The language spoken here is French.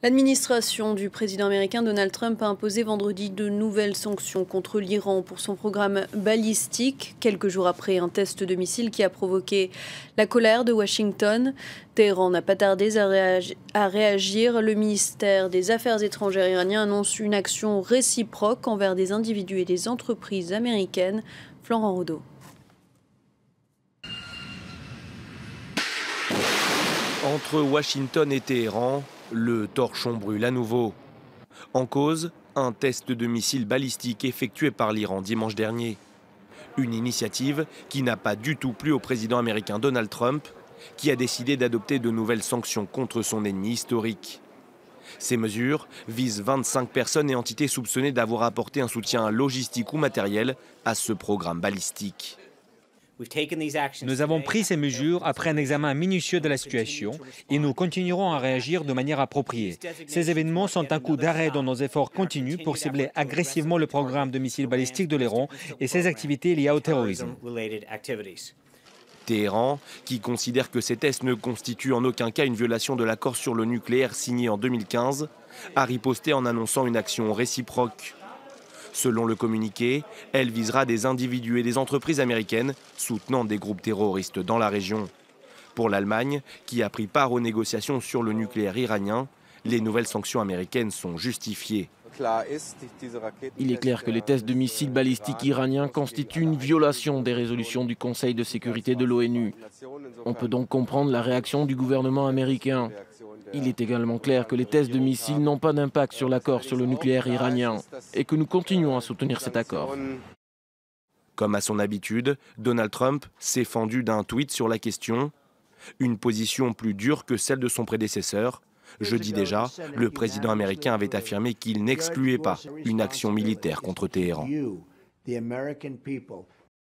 L'administration du président américain Donald Trump a imposé vendredi de nouvelles sanctions contre l'Iran pour son programme balistique, quelques jours après un test de missile qui a provoqué la colère de Washington. Téhéran n'a pas tardé à réagir. Le ministère des Affaires étrangères iranien annonce une action réciproque envers des individus et des entreprises américaines. Florent Rodeau. Entre Washington et Téhéran, le torchon brûle à nouveau. En cause, un test de missile balistique effectué par l'Iran dimanche dernier. Une initiative qui n'a pas du tout plu au président américain Donald Trump, qui a décidé d'adopter de nouvelles sanctions contre son ennemi historique. Ces mesures visent 25 personnes et entités soupçonnées d'avoir apporté un soutien logistique ou matériel à ce programme balistique. Nous avons pris ces mesures après un examen minutieux de la situation et nous continuerons à réagir de manière appropriée. Ces événements sont un coup d'arrêt dans nos efforts continus pour cibler agressivement le programme de missiles balistiques de l'Iran et ses activités liées au terrorisme. Téhéran, qui considère que ces tests ne constituent en aucun cas une violation de l'accord sur le nucléaire signé en 2015, a riposté en annonçant une action réciproque. Selon le communiqué, elle visera des individus et des entreprises américaines soutenant des groupes terroristes dans la région. Pour l'Allemagne, qui a pris part aux négociations sur le nucléaire iranien, les nouvelles sanctions américaines sont justifiées. Il est clair que les tests de missiles balistiques iraniens constituent une violation des résolutions du Conseil de sécurité de l'ONU. On peut donc comprendre la réaction du gouvernement américain. Il est également clair que les tests de missiles n'ont pas d'impact sur l'accord sur le nucléaire iranien et que nous continuons à soutenir cet accord. Comme à son habitude, Donald Trump s'est fendu d'un tweet sur la question. Une position plus dure que celle de son prédécesseur. Jeudi déjà, le président américain avait affirmé qu'il n'excluait pas une action militaire contre Téhéran.